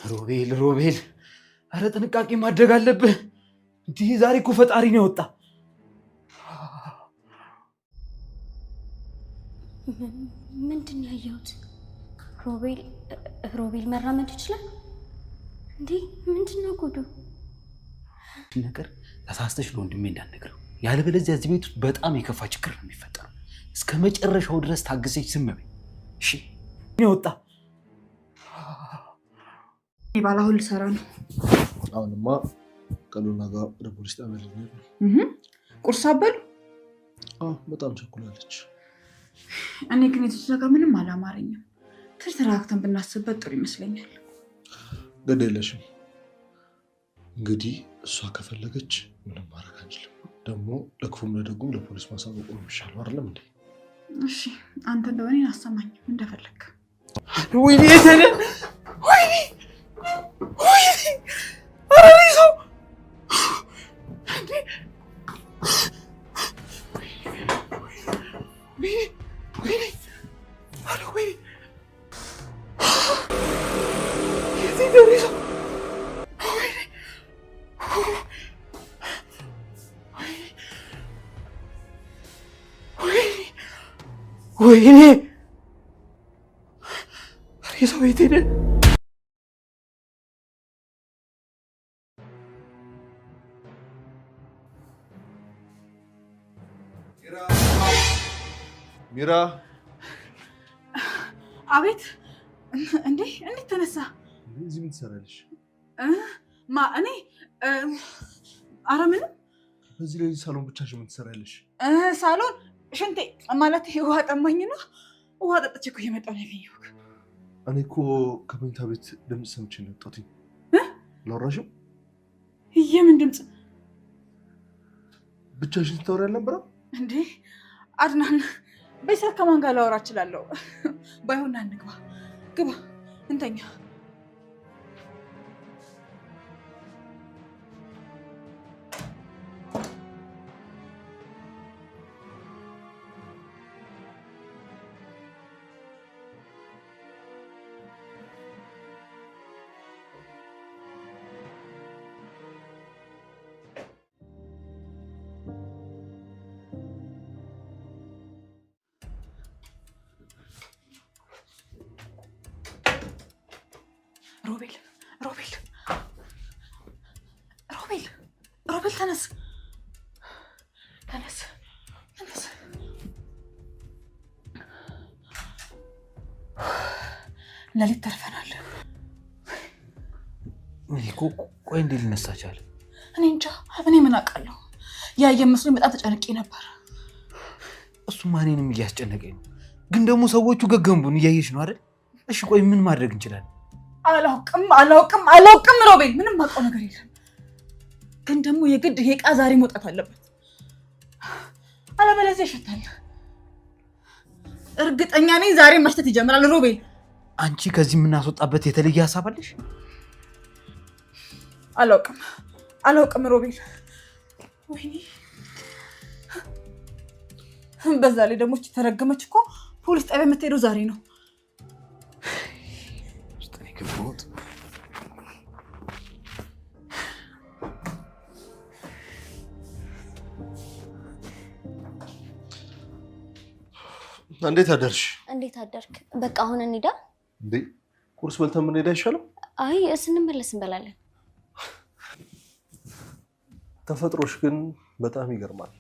ሮቤል አረ ጥንቃቄ ማድረግ አለብህ። እንዲህ ዛሬ እኮ ፈጣሪ ነው ያወጣ። ምንድን ነው ያየሁት? ሮቤል መራመድ ይችላል እንዴ? ምንድን ነው ጉዱ? ነገር ተሳስተሽ ለወንድሜ እንዳትነግረው፣ ያለበለዚያ እዚህ ቤት ውስጥ በጣም የከፋ ችግር ነው የሚፈጠረው። እስከ መጨረሻው ድረስ ታግሰሽ ዝም በይ እሺ? ያወጣ ባላሁን ልሰራ ነው። አሁንማ ቀሉና ጋር ወደ ፖሊስ ጣቢያ ልንሄድ ነው። ቁርስ አበሉ? በጣም ቸኩላለች። እኔ ግን የተሰጋ ምንም አላማረኝም። ተረጋግተን ብናስብበት ጥሩ ይመስለኛል። ግድ የለሽም እንግዲህ እሷ ከፈለገች ምንም ማድረግ አንችልም። ደግሞ ለክፉም ለደጉም ለፖሊስ ማሳወቅ ነው የሚሻለው አይደለም እንዴ? እሺ አንተ እንደሆነ አሰማኝ እንደፈለግ። ወይኔ የተነ ወይኔ ሰው ወይኔ ሬሳው የት ሄደ? ሚራ። አቤት። እንዴት ተነሳ? እዚህ ምን ትሰራለሽ? እኔ ኧረ ምንም። በዚህ ላይ ሳሎን ብቻሽን ምን ትሰራለሽ? ሳሎን ሽንቴ ማለት ውሃ ጠማኝ ነው። ውሃ ጠጥቼ እኮ እየመጣሁ ነው ያገኘሁህ። እኔ እኮ ከመኝታ ቤት ድምፅ ሰምቼ ነው የወጣሁት። አላወራሽም? የምን ድምፅ? ብቻሽን ስታወሪ አልነበረም እንዴ? አድናን በሰዓት ከማን ጋር ላወራ እችላለሁ? ባይሆን ና እንግባ። ግባ እንተኛ። ሮቤል ተነስ። ለሊት ተርፈናል። ቆይ እንዴት ሊነሳ ቻለ? እኔ እንጃ። እኔ ምን አውቃለሁ? ያየ መስሎኝ በጣም ተጨንቄ ነበር። እሱማ እኔንም እያስጨነቀኝ ነው። ግን ደግሞ ሰዎቹ ገገንቡን እያየሽ ነው አይደል? እሺ ቆይ ምን ማድረግ እንችላለን? አላውቅም ሮቤል፣ ምንም አውቀው ነገር የለም። ግን ደግሞ የግድ ይሄ ዕቃ ዛሬ መውጣት አለበት፣ አለበለዚያ ይሸታል። እርግጠኛ ነኝ ዛሬ መሽተት ይጀምራል። ሮቤል፣ አንቺ ከዚህ የምናስወጣበት የተለየ ሀሳብ አለሽ? አላውቅም ሮቤል። ወይኔ በዛ ላይ ደግሞ ተረገመች እኮ ፖሊስ ጣቢያ የምትሄደው ዛሬ ነው። እንዴት አደርሽ? እንዴት አደርክ? በቃ አሁን እንሂዳ። እንዴ ቁርስ በልተን ምን ሄዳ አይሻልም? አይ ስንመለስ እንበላለን። ተፈጥሮሽ ግን በጣም ይገርማል።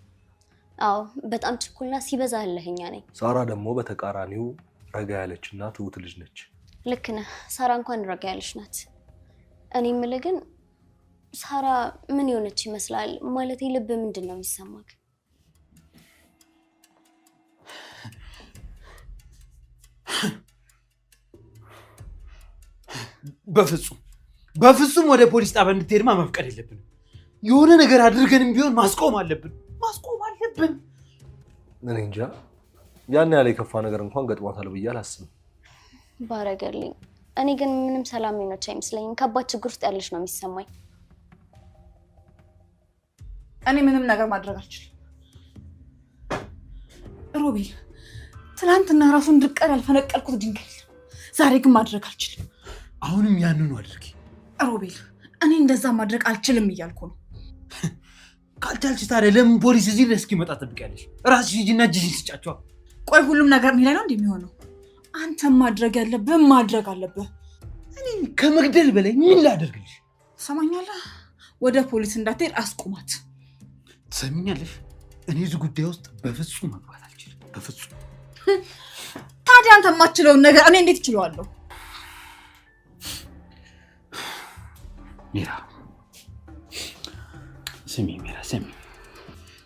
አዎ በጣም ችኩልና ሲበዛ አለህኛ ነኝ። ሳራ ደግሞ በተቃራኒው ረጋ ያለችና ትሁት ልጅ ነች። ልክ ነህ። ሳራ እንኳን ረጋ ያለች ናት። እኔ የምልህ ግን ሳራ ምን የሆነች ይመስላል? ማለት ልብ ምንድን ነው የሚሰማክ? በፍጹም ወደ ፖሊስ ጣቢያ እንድትሄድማ መፍቀድ የለብንም። የሆነ ነገር አድርገንም ቢሆን ማስቆም አለብን። እኔ እንጃ ያን ያለ የከፋ ነገር እንኳን ገጥሟታል ብዬ አላስብም። ባረገልኝ። እኔ ግን ምንም ሰላም የሆነች አይመስለኝም። ከባድ ችግር ውስጥ ያለች ነው የሚሰማኝ። እኔ ምንም ነገር ማድረግ አልችልም ሮቤል። ትናንትና ራሱ እንድቀር ያልፈነቀልኩት ድንጋይ ዛሬ ግን ማድረግ አልችልም። አሁንም ያንኑ አድርጊ። ሮቤል እኔ እንደዛ ማድረግ አልችልም እያልኩ ነው። ካልቻልሽ ታዲያ ለምን ፖሊስ እዚህ ድረስ እስኪመጣ ትጠብቂያለሽ? ራስሽ ሂጂና እጅሽን ስጫቸው። ቆይ ሁሉም ነገር እኔ ላይ ነው እንደሚሆነው? አንተም ማድረግ ያለብህ ማድረግ አለብህ። እኔ ከመግደል በላይ ምን ላደርግልሽ? ትሰማኛለህ? ወደ ፖሊስ እንዳትሄድ አስቁማት። ትሰሚኛለሽ? እኔ እዚህ ጉዳይ ውስጥ በፍጹም መግባት አልችልም፣ በፍጹም። ታዲያ አንተ የማትችለውን ነገር እኔ እንዴት እችለዋለሁ? ሜራ ስሚ፣ ሜራ ስሚ።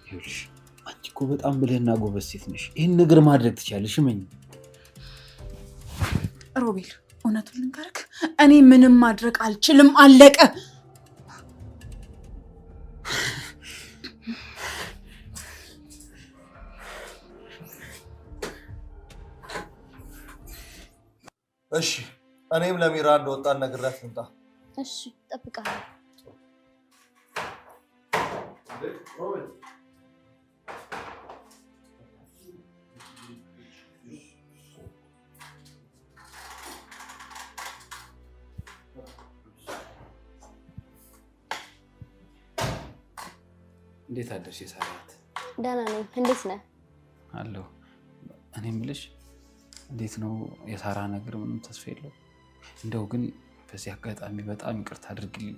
ይኸውልሽ አንቺ እኮ በጣም ብልህና ጎበዝ ሴት ነሽ። ይህን ነገር ማድረግ ትችያለሽ። እመኝ ሮቤል፣ እውነቱን ልንገርህ፣ እኔ ምንም ማድረግ አልችልም። አለቀ። እሺ፣ እኔም ለሚራ እንደወጣን ነግሬያት ልምጣ። እሺ፣ እጠብቅሃለሁ። እንዴት አደርሽ የሳራት? ደህና ነኝ። እንዴት ነህ? አለሁ። እኔ የምልሽ እንዴት ነው የሳራ ነገር? ምንም ተስፋ የለው? እንደው ግን በዚህ አጋጣሚ በጣም ይቅርታ አድርግልኝ።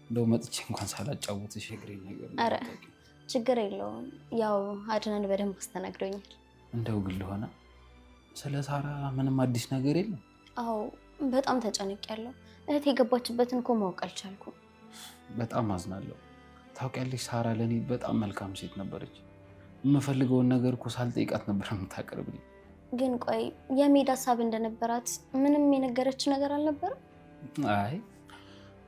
እንደው መጥቼ እንኳን ሳላጫውትሽ የእግሬን ነገር። ኧረ ችግር የለውም። ያው አድናን በደንብ አስተናግዶኛል። እንደው ግን ለሆነ ስለ ሳራ ምንም አዲስ ነገር የለም? አዎ በጣም ተጨንቄያለሁ። እህት የገባችበትን እኮ ማወቅ አልቻልኩም። በጣም አዝናለሁ። ታውቂያለሽ ሳራ ለእኔ በጣም መልካም ሴት ነበረች። የምፈልገውን ነገር እኮ ሳልጠይቃት ነበር የምታቀርብልኝ። ግን ቆይ የመሄድ ሀሳብ እንደነበራት ምንም የነገረች ነገር አልነበረም? አይ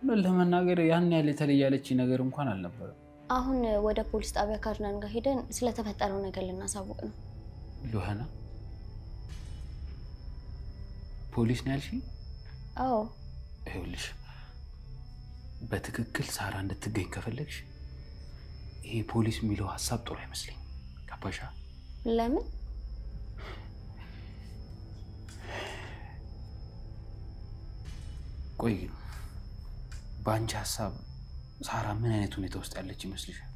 ምን ለመናገር ያን ያህል የተለያለች ነገር እንኳን አልነበረም። አሁን ወደ ፖሊስ ጣቢያ ከአድናን ጋር ሄደን ስለተፈጠረው ነገር ልናሳውቅ ነው። ሉሃና ፖሊስ ነው ያልሽኝ? አዎ። ይኸውልሽ በትክክል ሳራ እንድትገኝ ከፈለግሽ ይሄ ፖሊስ የሚለው ሀሳብ ጥሩ አይመስለኝም። ገባሻ? ለምን? ቆይ በአንቺ ሀሳብ ሳራ ምን አይነት ሁኔታ ውስጥ ያለች ይመስልሻል?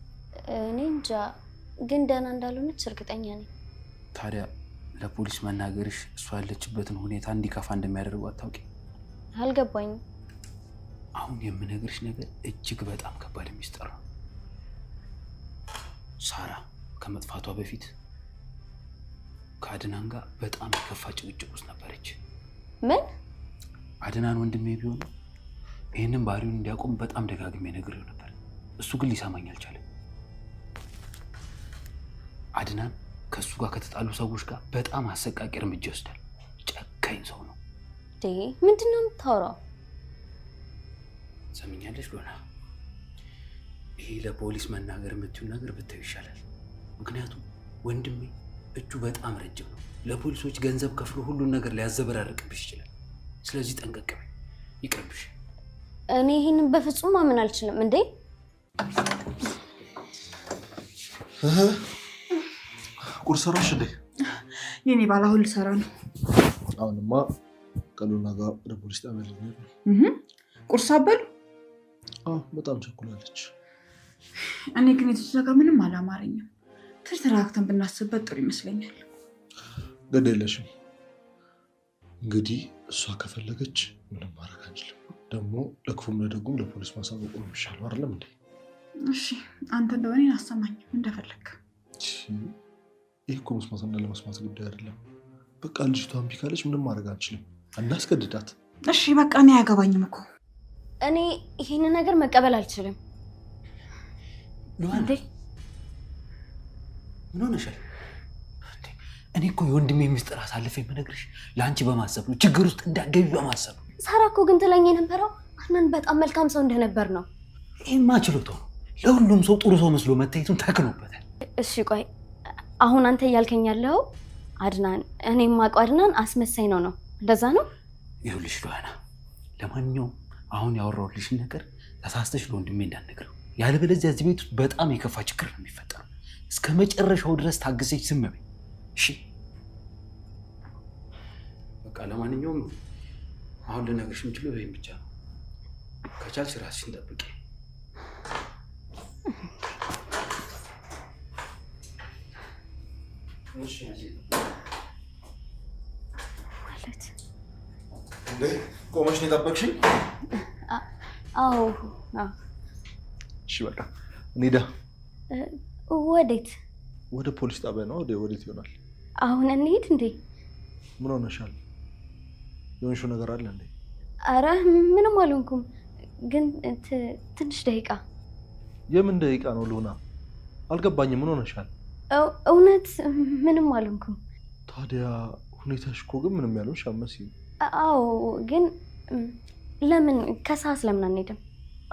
እኔ እንጃ፣ ግን ደህና እንዳልሆነች እርግጠኛ ነኝ። ታዲያ ለፖሊስ መናገርሽ እሷ ያለችበትን ሁኔታ እንዲከፋ እንደሚያደርጉ አታውቂ? አልገባኝም። አሁን የምነግርሽ ነገር እጅግ በጣም ከባድ ሚስጥር ነው። ሳራ ከመጥፋቷ በፊት ከአድናን ጋር በጣም የከፋ ጭቅጭቅ ውስጥ ነበረች። ምን? አድናን ወንድሜ ቢሆን ይህንን ባህሪውን እንዲያቆም በጣም ደጋግሜ ነግሬው ነበር። እሱ ግን ሊሰማኝ አልቻለም። አድናን ከእሱ ጋር ከተጣሉ ሰዎች ጋር በጣም አሰቃቂ እርምጃ ይወስዳል። ጨካኝ ሰው ነው። ምንድን ነው የምታወራው? ሰምኛለሽ ሎና? ይሄ ለፖሊስ መናገር የምትይው ነገር ብታዩ ይሻላል። ምክንያቱም ወንድሜ እጁ በጣም ረጅም ነው። ለፖሊሶች ገንዘብ ከፍሎ ሁሉን ነገር ሊያዘበራርቅብሽ ይችላል። ስለዚህ ጠንቀቅ በይ። ይቅርብሽ። እኔ ይህንን በፍጹም ማመን አልችልም። እንዴ ቁርስ ሰራሽ እንዴ? የኔ ባል አሁን ልሰራ ነው። አሁንማ ከሉና ጋር ወደ ፖሊስ ጣቢያ ልንሄድ ነው። ቁርስ አበሉ? በጣም ቸኩላለች። እኔ ግን የተች ነገር ምንም አላማረኝም። ተረጋግተን ብናስብበት ጥሩ ይመስለኛል። ግድ የለሽም። እንግዲህ እሷ ከፈለገች ምንም ማድረግ አንችልም። ደግሞ ለክፉም ለደጉም ለፖሊስ ማሳወቁ ነው የሚሻለው አይደለም እንዴ? እሺ አንተ እንደሆነ አሰማኝ እንደፈለግ። ይህ እኮ መስማትና ለመስማት ጉዳይ አይደለም። በቃ ልጅቷ እምቢ ካለች ምንም ማድረግ አንችልም። እናስገድዳት። እሺ በቃ እኔ አያገባኝም እኮ። እኔ ይህንን ነገር መቀበል አልችልም። ሉሃና ምን ሆነሻል? እኔ እኮ የወንድሜ ሚስጥር አሳልፌ የምነግርሽ ለአንቺ በማሰብ ነው፣ ችግር ውስጥ እንዳትገቢ በማሰብ ነው። ሳራ እኮ ግን ትለኝ የነበረው አድናን በጣም መልካም ሰው እንደነበር ነው። ይህማ ችሎታው ነው። ለሁሉም ሰው ጥሩ ሰው መስሎ መታየቱን ተክኖበታል። እሺ ቆይ አሁን አንተ እያልከኝ ያለው አድናን፣ እኔ የማውቀው አድናን አስመሳይ ነው? እንደዛ ነው? ይኸውልሽ ሉሃና፣ ለማንኛውም አሁን ያወራሁልሽን ነገር ተሳስተሽ ለወንድሜ እንዳትነግረው። ያለበለዚያ እዚህ ቤት ውስጥ በጣም የከፋ ችግር ነው የሚፈጠረው። እስከ መጨረሻው ድረስ ታግሰሽ ዝም በይ እሺ? በቃ ለማንኛውም አሁን ልነግርሽ የምችለው ይሄን ብቻ ነው። ከቻልሽ ራስሽን ጠብቂ። እሺ ማለት እንዴ ቆመሽ ነው የጠበቅሽኝ? አዎ። እሺ በቃ እንሂዳ። ወዴት? ወደ ፖሊስ ጣቢያ ነው። ወዴት ይሆናል? አሁን እንሂድ እንዴ? ምን ሆነሻል? የሆንሽው ነገር አለ እንዴ? አረ ምንም አልሆንኩም፣ ግን ትንሽ ደቂቃ። የምን ደቂቃ ነው ሉና? አልገባኝም። ምን ሆነሻል? እውነት ምንም አልሆንኩም። ታዲያ ሁኔታሽ እኮ ግን ምንም ያልሆንሽ አትመስይም። አዎ፣ ግን ለምን ከሰዓት ለምን አንሄድም?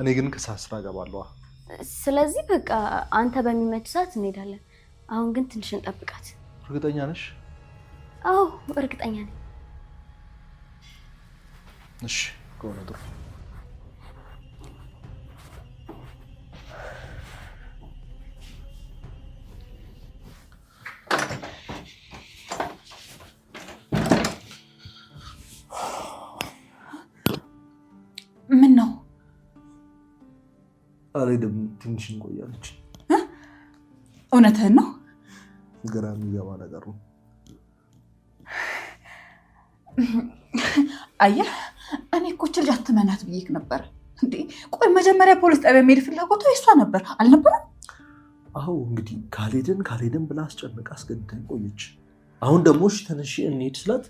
እኔ ግን ከሰዓት ስራ እገባለሁ። ስለዚህ በቃ አንተ በሚመች ሰዓት እንሄዳለን። አሁን ግን ትንሽ እንጠብቃት። እርግጠኛ ነሽ? አዎ እርግጠኛ ነኝ። እሺ ከሆነ ጥሩ። ምን ነው? አልሄድም፣ ትንሽ እንቆያለች። እውነትህን ነው? ግራ የሚገባ ነገር ነው። አየህ፣ እኔ እኮ እች ልጅ አትመናት ብዬሽ ነበር። እንዴ ቆይ መጀመሪያ ፖሊስ ጣቢያ የሚሄድ ፍላጎቷ እሷ ነበር አልነበረም? አዎ እንግዲህ ካልሄድን ብላ አስጨንቃ አስገድዳኝ ቆየች። አሁን ደግሞ እሺ ተነሺ እንሂድ ስላት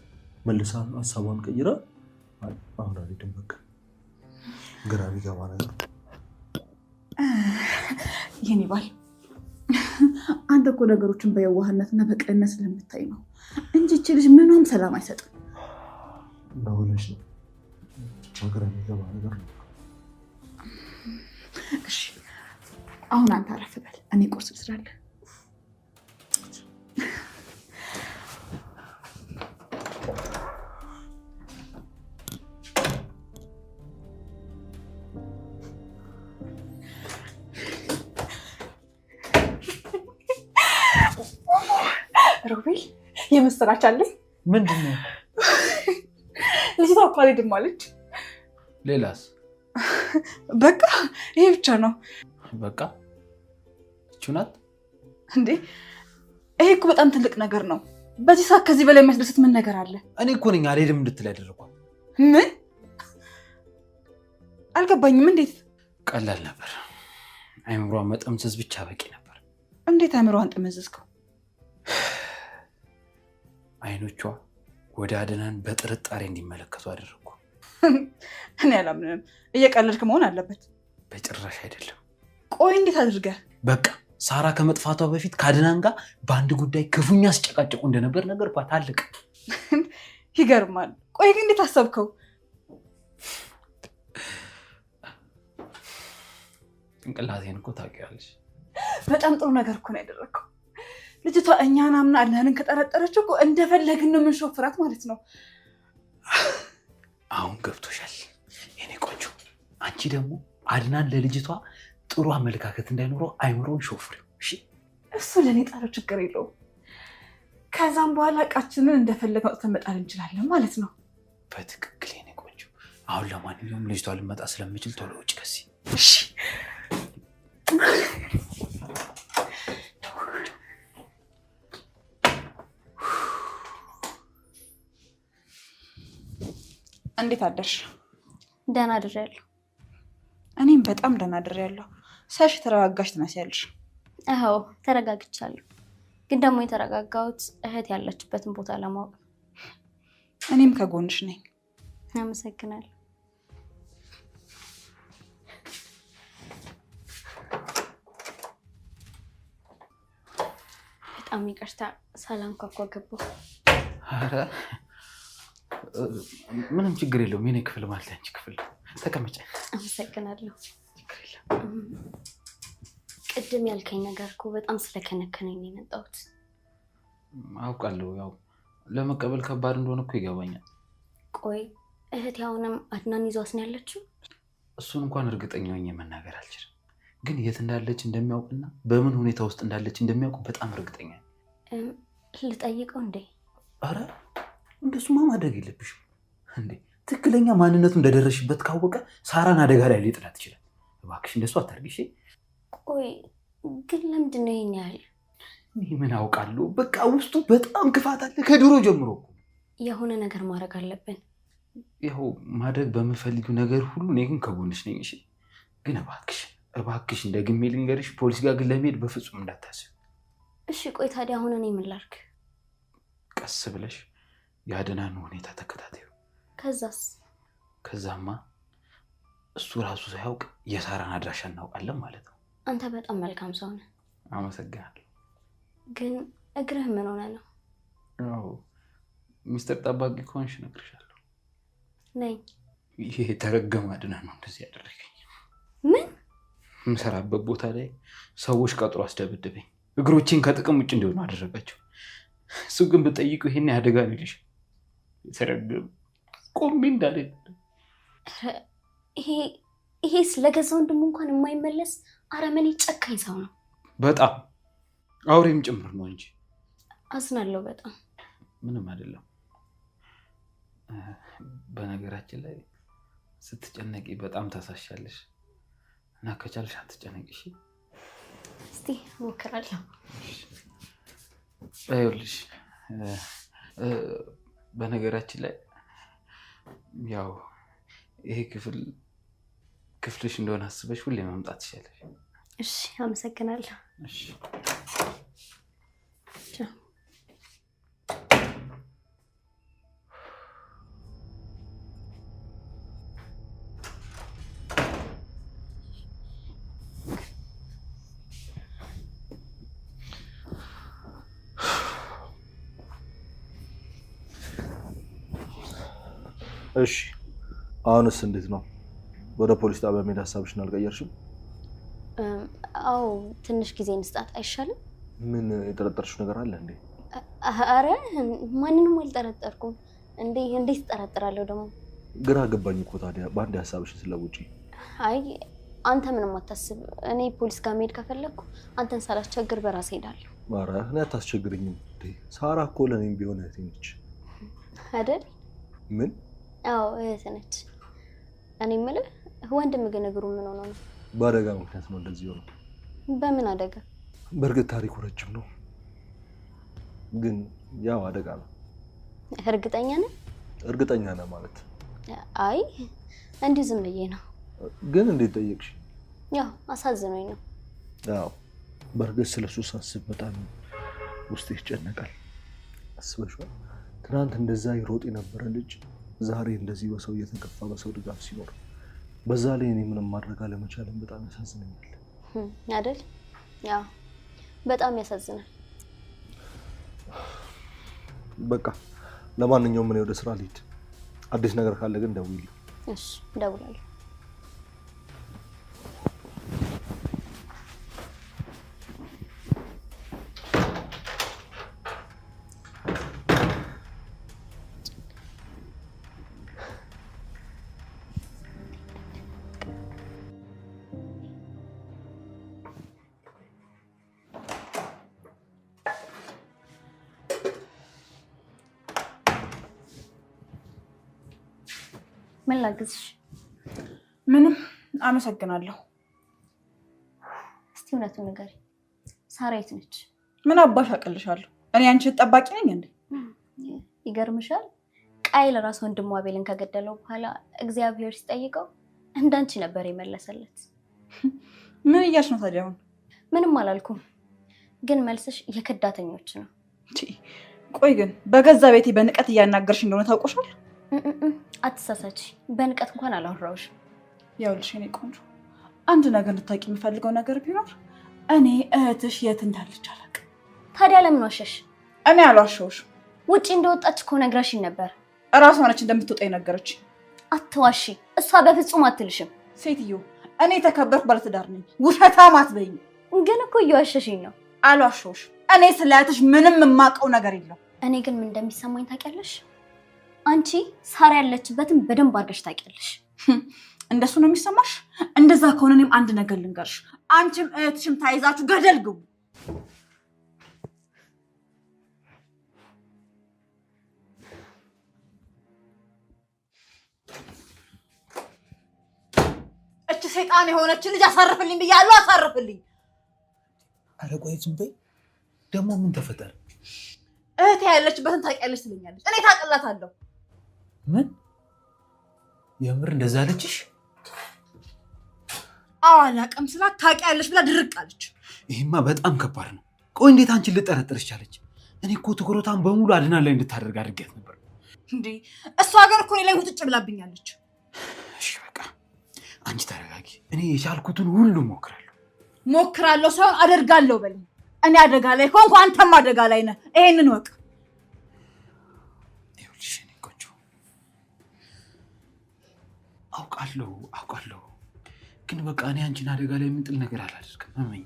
መልሳ ሀሳቧን ቀይራ አሁን አልሄድም በቃ። ግራ የሚገባ ነገር። የኔ ባል አንተ እኮ ነገሮችን በየዋህነትና በቅንነት ስለምታይ ነው እንጂ እች ልጅ ምንም ሰላም አይሰጥም። እንደሆነች ነው ብቻ ግራ የሚገባ ነገር ነው። እሺ አሁን አንተ አረፍ በል፣ እኔ ቁርስ ልስራለሁ። ሮቤል የምስራች አለኝ። ምንድን ነው? ልጅቷ እኮ አልሄድም አለች። ሌላስ? በቃ ይሄ ብቻ ነው። በቃ እቺው ናት እንዴ? ይሄ እኮ በጣም ትልቅ ነገር ነው። በዚህ ሰዓት ከዚህ በላይ የሚያስደስት ምን ነገር አለ? እኔ እኮ ነኝ አልሄድም እንድትል ያደረኳት። ምን? አልገባኝም። እንዴት? ቀላል ነበር። አይምሯን መጠምዘዝ ብቻ በቂ ነበር። እንዴት አይምሯን ጠመዘዝከው? አይኖቿ ወደ አድናን በጥርጣሬ እንዲመለከቱ አደረኩ። እኔ አላምንም። እየቀለድክ መሆን አለበት። በጭራሽ አይደለም። ቆይ እንዴት አድርገህ? በቃ ሳራ ከመጥፋቷ በፊት ከአድናን ጋር በአንድ ጉዳይ ክፉኛ አስጨቃጨቁ እንደነበር ነገርኳት። አለቀ። ይገርማል። ቆይ ግን እንዴት አሰብከው? ጭንቅላቴን እኮ ታውቂያለሽ። በጣም ጥሩ ነገር እኮ ነው ያደረግከው። ልጅቷ እኛን አምና አድናንን ከጠረጠረችው እኮ እንደፈለግን ነው የምንሾፍራት ማለት ነው። አሁን ገብቶሻል የኔ ቆንጆ። አንቺ ደግሞ አድናን ለልጅቷ ጥሩ አመለካከት እንዳይኖረው አይምሮን ሾፍሪው። እሺ እሱ ለእኔ ጣለው ችግር የለውም። ከዛም በኋላ እቃችንን እንደፈለገው አውጥተን መጣል እንችላለን ማለት ነው። በትክክል የኔ ቆንጆ። አሁን ለማንኛውም ልጅቷ ልመጣ ስለምችል ቶሎ ውጭ ከዚህ። እሺ እንዴት አደርሽ? ደህና አድሬያለሁ። እኔም በጣም ደህና አድሬያለሁ። ሳሽ ተረጋጋሽ ትመስያለሽ። አዎ ተረጋግቻለሁ፣ ግን ደግሞ የተረጋጋሁት እህት ያለችበትን ቦታ ለማወቅ። እኔም ከጎንሽ ነኝ። አመሰግናለሁ። በጣም ይቅርታ ሳላንኳኳ ገባሁ። ኧረ ምንም ችግር የለውም። የኔ ክፍል ማለት አንቺ ክፍል። ተቀመጭ። አመሰግናለሁ። ቅድም ያልከኝ ነገር እኮ በጣም ስለከነከነኝ ነው የመጣሁት። አውቃለሁ፣ ያው ለመቀበል ከባድ እንደሆነ እኮ ይገባኛል። ቆይ እህቴ አሁንም አድናን ይዟት ነው ያለችው? እሱን እንኳን እርግጠኛ ሆኜ መናገር አልችልም፣ ግን የት እንዳለች እንደሚያውቅና በምን ሁኔታ ውስጥ እንዳለች እንደሚያውቅ በጣም እርግጠኛ ነኝ። ልጠይቀው እንዴ? አረ እንደሱማ ማድረግ የለብሽም እንዴ። ትክክለኛ ማንነቱ እንደደረሽበት ካወቀ ሳራን አደጋ ላይ ሊጥላት ይችላል። እባክሽ እንደሱ አታርጊሽ። ቆይ ግን ለምንድን ነው ይሄን ያህል? እኔ ምን አውቃለሁ። በቃ ውስጡ በጣም ክፋት አለ ከድሮ ጀምሮ። የሆነ ነገር ማድረግ አለብን። ያው ማድረግ በምፈልጊው ነገር ሁሉ እኔ ግን ከጎንሽ ነኝ። እሺ ግን እባክሽ እንደግሜ ልንገርሽ፣ ፖሊስ ጋር ግን ለመሄድ በፍጹም እንዳታስብ። እሺ ቆይ ታዲያ አሁን እኔ ምን ላድርግ? ቀስ ብለሽ የአደናን ሁኔታ ተከታተዩ። ከዛማ እሱ ራሱ ሳያውቅ የሳራን አድራሻ እናውቃለን ማለት ነው። አንተ በጣም መልካም ሰው ነህ። አመሰግናለሁ። ግን እግርህ ምን ሆነ ነው? አዎ ሚስተር ጠባቂ ከሆንሽ እነግርሻለሁ። ነኝ። ይሄ የተረገመ አደና ነው እንደዚህ ያደረገኝ። ምን? የምሰራበት ቦታ ላይ ሰዎች ቀጥሮ አስደብድበኝ፣ እግሮቼን ከጥቅም ውጭ እንዲሆኑ አደረጋቸው። እሱ ግን ብጠይቀው ይሄን አደጋ ነው ይልሽ። የተረገመ ቆሜ እንዳለ ይሄ ስለገዛ ወንድሙ እንኳን የማይመለስ አረመኔ ጨካኝ ሰው ነው። በጣም አውሬም ጭምር ነው እንጂ። አዝናለሁ በጣም። ምንም አይደለም። በነገራችን ላይ ስትጨነቂ በጣም ታሳሻለሽ እና ከቻልሽ አትጨነቂ። እሺ እስቲ ሞክራለሁ። አይውልሽ በነገራችን ላይ ያው ይሄ ክፍልሽ እንደሆነ አስበሽ ሁሌ መምጣት ትችላለሽ። እሺ አመሰግናለሁ። እሺ እሺ አሁንስ እንዴት ነው? ወደ ፖሊስ ጣቢያ መሄድ ሀሳብሽን አልቀየርሽም? አዎ ትንሽ ጊዜ እንስጣት አይሻልም? ምን የጠረጠርሽው ነገር አለ እንዴ? አረ ማንንም አልጠረጠርኩም። እንዴት እጠረጥራለሁ ደግሞ? ግራ ገባኝ እኮ ታዲያ በአንድ ሀሳብሽን ስለውጪ። አይ አንተ ምንም አታስብ። እኔ ፖሊስ ጋር መሄድ ከፈለኩ አንተን ሳላስቸግር በራሴ ሄዳለሁ። ኧረ እኔ አታስቸግርኝም እንዴ? ሳራ እኮ ለእኔም ቢሆን እህቴ ነች አይደል? ምን? አዎ እህት ነች። እኔ የምልህ ወንድም ግን እግሩ ምን ሆኖ ነው? በአደጋ ምክንያት ነው እንደዚህ ሆነው። በምን አደጋ? በእርግጥ ታሪኩ ረጅም ነው፣ ግን ያው አደጋ ነው። እርግጠኛ ነህ? እርግጠኛ ነህ ማለት? አይ እንዲሁ ዝም ብዬ ነው። ግን እንዴት ጠየቅሽ? ያው አሳዝኖኝ ነው። ያው በእርግጥ ስለሱ ሳስብ በጣም ውስጤ ይጨነቃል። አስበሽዋል? ትናንት እንደዛ ይሮጥ የነበረ ልጅ ዛሬ እንደዚህ በሰው እየተከፋ በሰው ድጋፍ ሲኖር፣ በዛ ላይ እኔ ምንም ማድረግ አለመቻለን በጣም ያሳዝነኛል። አይደል? ያው በጣም ያሳዝናል። በቃ ለማንኛውም እኔ ወደ ስራ ልሂድ። አዲስ ነገር ካለ ግን ደውይልኝ። እሺ እደውላለሁ። ምን ላግዝሽ? ምንም አመሰግናለሁ። እስቲ እውነቱን ንገሪ፣ ሳራ የት ነች? ምን አባሽ አቀልሻለሁ? እኔ አንቺ ጠባቂ ነኝ እንዴ? ይገርምሻል፣ ቃይል ራስ ወንድሙ አቤልን ከገደለው በኋላ እግዚአብሔር ሲጠይቀው እንዳንቺ ነበር የመለሰለት። ምን እያልሽ ነው ታዲያ? አሁን ምንም አላልኩም፣ ግን መልስሽ የከዳተኞች ነው። ቆይ ግን በገዛ ቤቴ በንቀት እያናገርሽ እንደሆነ ታውቆሻል? አትሳሳች፣ በንቀት እንኳን አላወራሁሽም። ያውልሽ የኔ ቆንጆ፣ አንድ ነገር ልታውቂ የምፈልገው ነገር ቢኖር እኔ እህትሽ የት እንዳለች አላውቅም። ታዲያ ለምን ዋሸሽ? እኔ አልዋሸሁሽም። ውጪ እንደወጣች እኮ ነግራሽኝ ነበር። እራሷ ነች እንደምትወጣ የነገረች። አትዋሺ፣ እሷ በፍጹም አትልሽም። ሴትዮ፣ እኔ የተከበርኩ ባለትዳር ነኝ፣ ውሸታም አትበይኝ። ግን እኮ እየዋሸሽኝ ነው። አልዋሸሁሽም። እኔ ስለ እህትሽ ምንም የማውቀው ነገር የለም። እኔ ግን ምን እንደሚሰማኝ ታውቂያለሽ? አንቺ ሳራ ያለችበትን በደንብ አድርገሽ ታውቂያለሽ። እንደሱ ነው የሚሰማሽ? እንደዛ ከሆነ እኔም አንድ ነገር ልንገርሽ፣ አንቺም እህትሽም ታይዛችሁ ገደል ግቡ። ሴጣን የሆነች ልጅ አሳርፍልኝ ብያለሁ፣ አሳርፍልኝ። ኧረ ቆይ ዝም በይ። ደግሞ ምን ተፈጠረ? እህቴ ያለችበትን ታውቂያለሽ ትለኛለች። እኔ ታውቅላታለሁ። ምን? የምር እንደዛ አለችሽ? አዎ አላውቅም ስላት ታውቂያለሽ ብላ ድርቅ አለች። ይሄማ በጣም ከባድ ነው። ቆይ እንዴት አንቺን ልጠረጥርሽ ቻለች? እኔ እኮ ትኩረቷን በሙሉ አድናን ላይ እንድታደርግ አድርጌያት ነበር። እንዴ እሷ ግን እኮ እኔ ላይ ውጥጭ ብላብኛለች። እሺ በቃ አንቺ ተረጋጊ። እኔ የቻልኩትን ሁሉ ሞክራለሁ ሳይሆን አደርጋለሁ በለኝ። እኔ አደጋ ላይ ከሆንኩ አንተም አደጋ ላይ ነህ። ይሄንን ወቅ ይኸውልሽ እኔ ቆንጆ አውቃለሁ፣ ግን በቃ እኔ አንቺን አደጋ ላይ የምንጥል ነገር አላደርግም። እመኝ።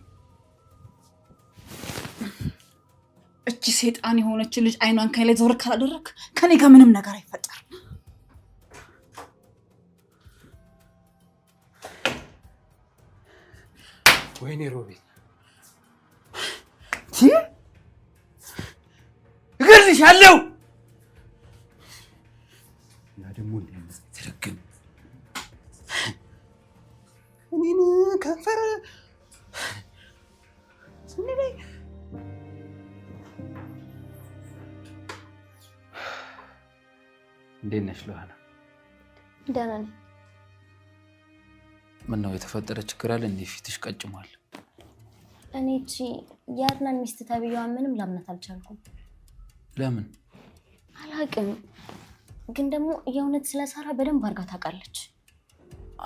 እቺ ሴጣን የሆነች ልጅ አይኗን ከኔ ላይ ዘወር ካላደረክ ከኔ ጋር ምንም ነገር አይፈጠርም። ወይኔ ሮቤል እገልሻለሁ። እና ደግሞ ትርግም እኔን ከንፈር እንዴት ነሽ ሉሃና? ደህና ነኝ። ምነው የተፈጠረ ችግር አለ እንዴ? ፊትሽ ቀጭሟል። እኔ እቺ የአድናን ሚስት ተብዬዋ ምንም ላምናት አልቻልኩም። ለምን? አላውቅም፣ ግን ደግሞ የእውነት ስለ ሳራ በደንብ አድርጋ ታውቃለች።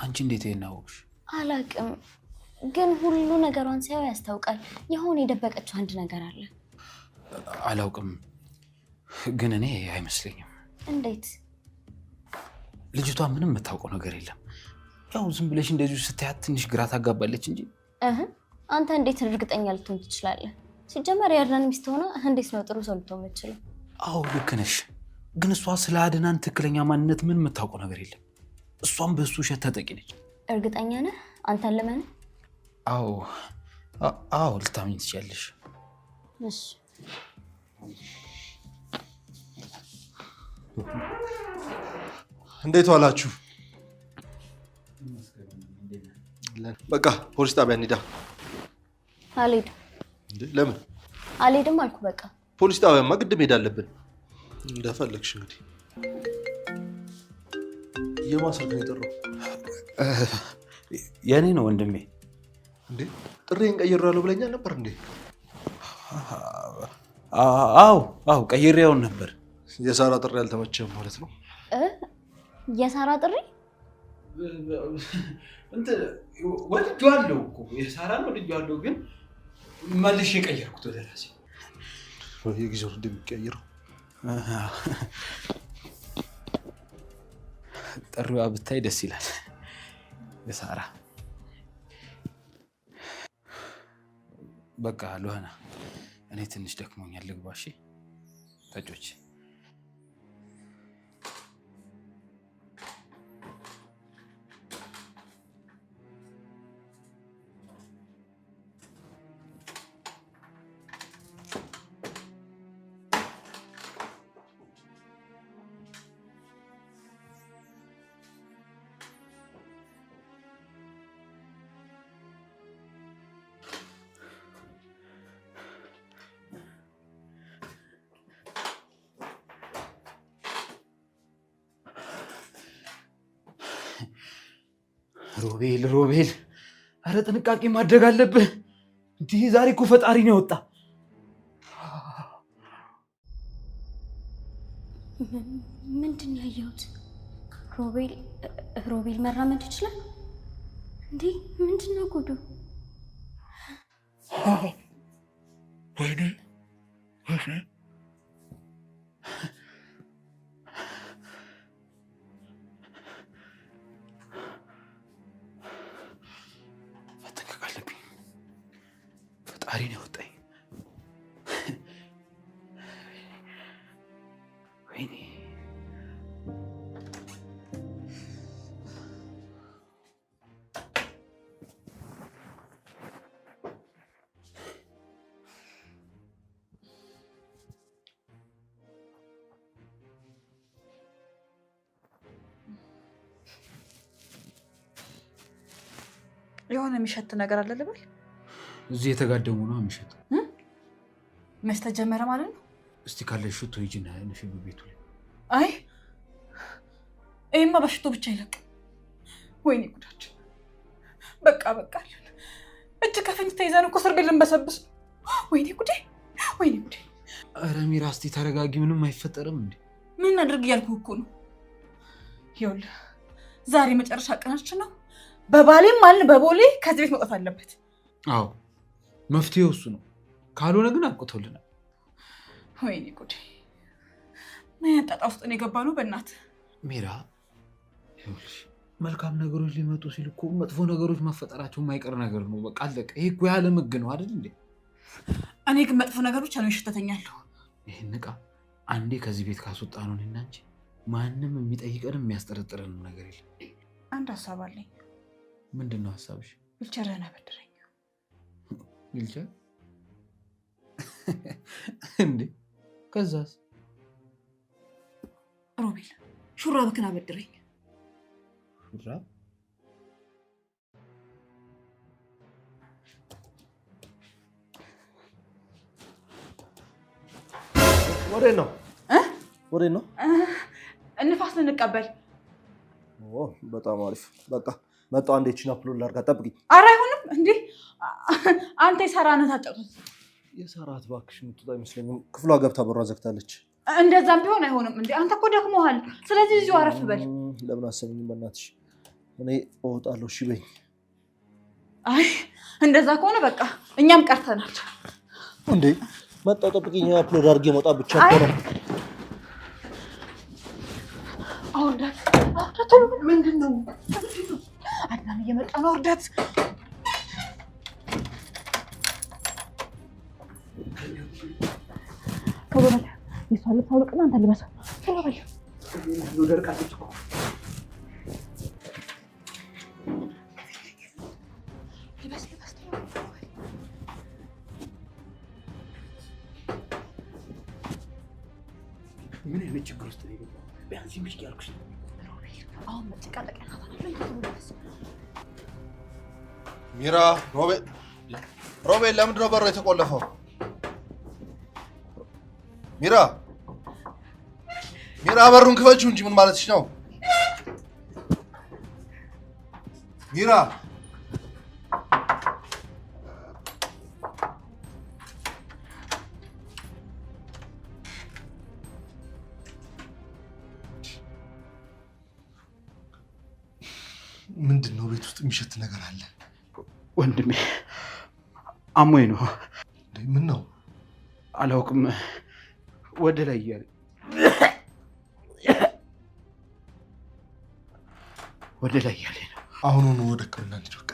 አንቺ እንዴት አወቅሽ? አላውቅም፣ ግን ሁሉ ነገሯን ሳይው ያስታውቃል። የሆነ የደበቀችው አንድ ነገር አለ። አላውቅም፣ ግን እኔ አይመስለኝም። እንዴት? ልጅቷ ምንም የምታውቀው ነገር የለም። ያው ዝም ብለሽ እንደዚሁ ስታያት ትንሽ ግራ ታጋባለች እንጂ። አንተ እንዴት እርግጠኛ ልትሆን ትችላለህ? ሲጀመር የአድናን ሚስት ሆና እንዴት ነው ጥሩ ሰው ልትሆን የምትችለው? አዎ ልክ ነሽ፣ ግን እሷ ስለ አድናን ትክክለኛ ማንነት ምን የምታውቀው ነገር የለም። እሷም በሱ ውሸት ተጠቂ ነች። እርግጠኛ ነህ? አንተን ልመን? አዎ ልታምኝ ትችያለሽ። እሺ እንዴት ዋላችሁ? በቃ ፖሊስ ጣቢያ እንሂዳ። አልሄድም። ለምን? አልሄድም አልኩ። በቃ ፖሊስ ጣቢያማ ግድ መሄድ አለብን። እንደፈለግሽ እንግዲህ። የማስረክ ነው የጠራው? የኔ ነው ወንድሜ። እንዴ ጥሬን ቀይሬዋለሁ ብለኛል ነበር እንዴ? አዎ ቀይሬውን ነበር። የሳራ ጥሪ አልተመቸም ማለት ነው? የሳራ ጥሪ ወድጄዋለሁ እኮ የሳራን ወድጄዋለሁ፣ ግን መልሼ ቀየርኩት ወደ ራሴ። የጊዜው እንደሚቀየረው ጥሪዋ ብታይ ደስ ይላል። የሳራ በቃ ሉሃና፣ እኔ ትንሽ ደክሞኛል፣ ልግባ። እሺ ተጮች ሮቤል፣ አረ ጥንቃቄ ማድረግ አለብህ። እንዲህ ዛሬ እኮ ፈጣሪ ነው ያወጣ። ምንድን ነው ያየሁት? ሮቤል መራመድ ይችላል እንዴ? ምንድን ነው ጉዱ? ወይኔ ፈጣሪ ነው ያወጣኝ። ወይኔ የሆነ የሚሸት ነገር አለ ልበል? እዚህ የተጋደሙ ነው የሚሸት። መች ተጀመረ ማለት ነው? እስቲ ካለሽ ሽቶ ሂጂና ነፊ በቤቱ ላይ። አይ ይሄማ በሽቶ ብቻ ይለቅ። ወይኔ ጉዳችን። በቃ አለን። እጅ ከፍንጅ ተይዘን እኮ እስር ቤት ልንበሰብስ። ወይኔ ጉዴ፣ ወይኔ ጉዴ። ኧረ ሚራ እስቲ ተረጋጊ፣ ምንም አይፈጠርም እንዴ። ምን አድርግ እያልኩ እኮ ነው። ይኸውልህ ዛሬ መጨረሻ ቀናችን ነው። በባሌም አልን በቦሌ ከዚህ ቤት መውጣት አለበት። አዎ መፍትሄው እሱ ነው። ካልሆነ ግን አብቅቶልናል። ወይኔ ጉዴ፣ ምን ያጣጣ ውስጥ ነው የገባነው? በእናትህ ሚራ፣ ይኸውልሽ መልካም ነገሮች ሊመጡ ሲል እኮ መጥፎ ነገሮች መፈጠራቸው የማይቀር ነገር ነው። በቃ አለቀ። ይሄ እኮ ያለ ሕግ ነው አይደል እንዴ? እኔ ግን መጥፎ ነገሮች አሉ ይሸተተኛለሁ። ይሄን ዕቃ አንዴ ከዚህ ቤት ካስወጣ ነው እና እንጂ ማንም የሚጠይቀንም የሚያስጠረጥረንም ነገር የለም። አንድ ሀሳብ አለኝ። ምንድን ነው ሀሳብሽ? ዊልቸርህን አበድረኝ። ዊልቸር እንዴ? ከዛስ? ሮቤል ሹራብክን አበድረኝ። ሹራብ? ወዴት ነው? ወዴት ነው? እንፋስ እንቀበል። በጣም አሪፍ። በቃ መጣሁ። አንዴ ቺና ፕሎን ላድርጋ፣ ጠብቂኝ። ኧረ አይሆንም እንዴ! አንተ የሰራነት አጨጡት። የሰራት እባክሽ የምትወጣ አይመስለኝም። ክፍሏ ገብታ በሯ ዘግታለች። እንደዛም ቢሆን አይሆንም እንዴ! አንተ እኮ ደክሞሃል። ስለዚህ እዚሁ አረፍ በል። ለምን አሰብኝም? በእናትሽ እኔ እወጣለሁ። እሺ በይኝ። አይ እንደዛ ከሆነ በቃ እኛም ቀርተናል። እንዴ መጣሁ፣ ጠብቂኝ። አፕሎድ አድርጌ መውጣት ብቻ እኮ ነው። አሁን ዳት ምንድን ነው? አድናን እየመጣ ነው። እርዳት። ቶሎ በል። የሷን ልብስ አውልቅና አንተ ልበሰው። ቶሎ በል። ደርቃለች እኮ። ልበስ። ምን አይነት ችግር ውስጥ ነው የገባው? ቢያንስ ምሽቅ ያልኩሽ ነው። አሁን መጨቃጨቅ ያናታል። ሚራ፣ ሮቤል ለምንድን ነው በሩ የተቆለፈው? ሚራ በሩን ክፈችው እንጂ ምን ማለትሽ ነው? ሚራ ምንድን ነው? ቤት ውስጥ የሚሸት ነገር አለ። ወንድሜ አሞኝ ነው። ምን ነው? አላውቅም። ወደ ላይ እያለ ነው። አሁኑኑ ወደ ሕክምና እንሂድ። በቃ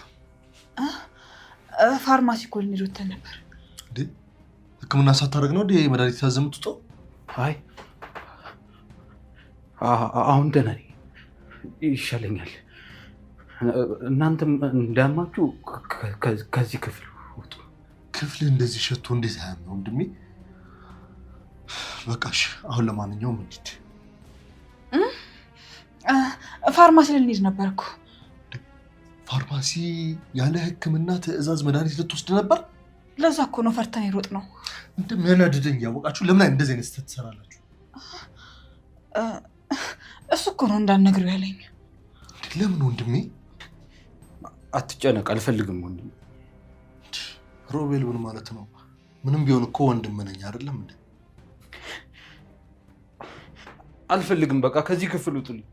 ፋርማሲ እኮ ልንሄድ ወተን ነበር። ሕክምና ሳታደርግ ነው መድኃኒት ታዘህ የምትወጣው? አይ አሁን ደህና ነኝ፣ ይሻለኛል። እናንተም እንዳማችሁ ከዚህ ክፍል ውጡ። ክፍል እንደዚህ ሸቶ እንዴት አያም ወንድሜ? በቃሽ፣ አሁን ለማንኛውም እንሂድ። ፋርማሲ ልንሄድ ነበር እኮ። ፋርማሲ ያለ ሕክምና ትዕዛዝ መድኃኒት ልትወስድ ነበር? ለዛ እኮ ነው ፈርተን የሮጥ ነው። እንደሚያናድደኝ ያወቃችሁ ለምን እንደዚህ አይነት ስህተት ትሰራላችሁ? እሱ እኮ ነው እንዳልነግረው ያለኝ። ለምን ወንድሜ? አትጨነቅ፣ አልፈልግም ወንድሜ። ሮቤል ምን ማለት ነው? ምንም ቢሆን እኮ ወንድም ነኝ አይደለም እንዴ? አልፈልግም፣ በቃ ከዚህ ክፍል ውጡልኝ።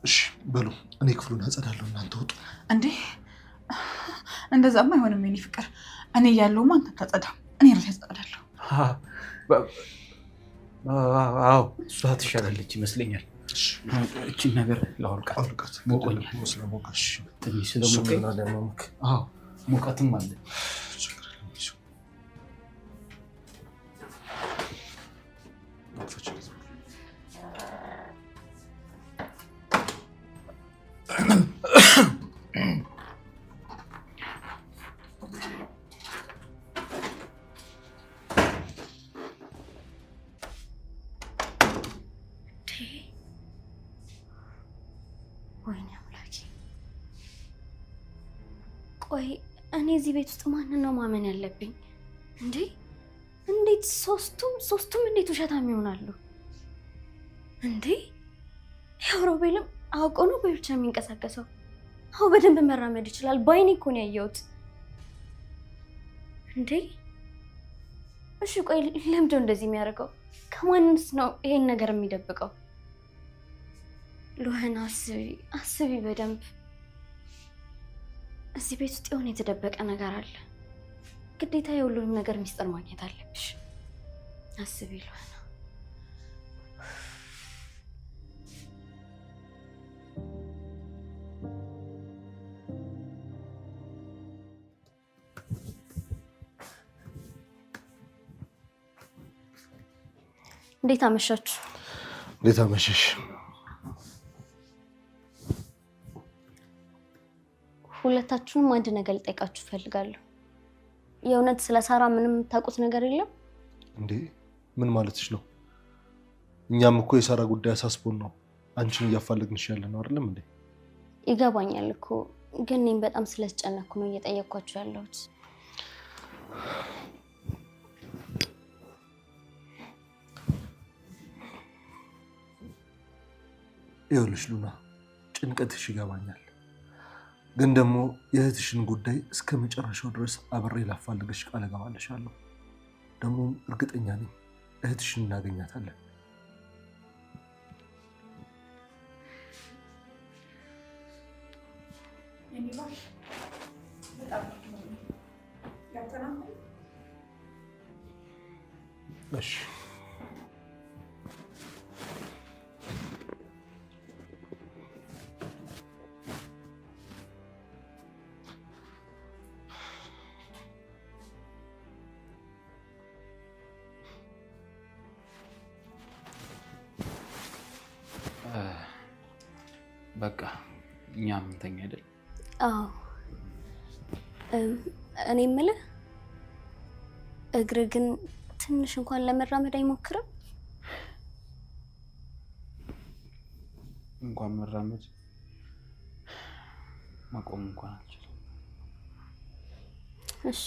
እሺ በሉ፣ እኔ ክፍሉን አጸዳለሁ፣ እናንተ ውጡ። እንዴ እንደዛማ አይሆንም የኔ ፍቅር። እኔ እያለሁማ አንተ ታጸዳ፣ እኔ ራሴ አጸዳለሁ። አዎ እሷ ትሻላለች ይመስለኛል። እቺን ነገር ላውልቃት። ሞቆኛል። ትንሽ ስለሞቀኝ ሙቀትም አለ። ቆይ እኔ እዚህ ቤት ውስጥ ማንን ነው ማመን ያለብኝ እንዴ? እንዴት ሶስቱም እንዴት ውሸታም ይሆናሉ እንዴ? ያው ሮቤልም አውቆ ነው በብቻ የሚንቀሳቀሰው። አዎ በደንብ መራመድ ይችላል። ባይኔ እኮ ነው ያየሁት እንዴ። እሺ ቆይ ለምንድነው እንደዚህ የሚያደርገው? ከማንስ ነው ይሄን ነገር የሚደብቀው? ሉህና አስቢ በደንብ። እዚህ ቤት ውስጥ የሆነ የተደበቀ ነገር አለ። ግዴታ የሁሉንም ነገር ሚስጥር ማግኘት አለብሽ። አስቢ ሉህና። እንዴት አመሻችሁ? እንዴት አመሸሽ? ሁለታችሁንም አንድ ነገር ልጠይቃችሁ እፈልጋለሁ። የእውነት ስለ ሳራ ምንም የምታውቁት ነገር የለም እንዴ? ምን ማለትሽ ነው? እኛም እኮ የሳራ ጉዳይ አሳስቦን ነው አንቺን እያፋለግንሽ ያለ ነው አይደለም እንዴ? ይገባኛል እኮ ግን እኔም በጣም ስለተጨነኩ ነው እየጠየኳችሁ ያለሁት። ይኸውልሽ ሉና፣ ጭንቀትሽ ይገባኛል። ግን ደግሞ የእህትሽን ጉዳይ እስከ መጨረሻው ድረስ አብሬ ላፋልግሽ ቃል እገባልሻለሁ። ደግሞ እርግጠኛ ነኝ እህትሽን እናገኛታለን። እሺ በቃ እኛም እንተኛ አይደል? አዎ እኔ የምልህ እግር ግን ትንሽ እንኳን ለመራመድ አይሞክርም? እንኳን መራመድ መቆም እንኳን አልችልም። እሺ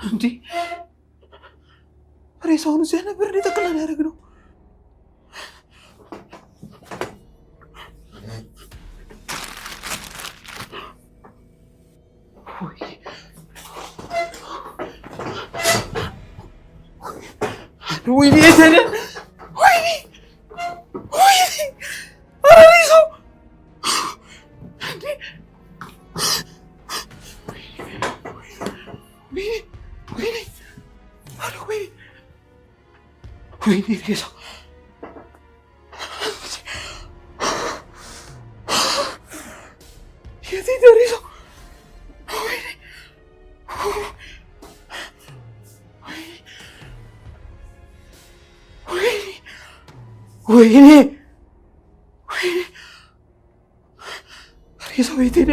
እንዴ ሬሳውን እዚያ ነበር እንዴ ጠቅላላ ያደረግነው? ወይኔ የተነ ወይኔ ኧረ ሬሳው እንዴ ወይኔ ሬሳው የት ሄደ ሬሳው? ወይኔ ሬሳው የት ሄደ?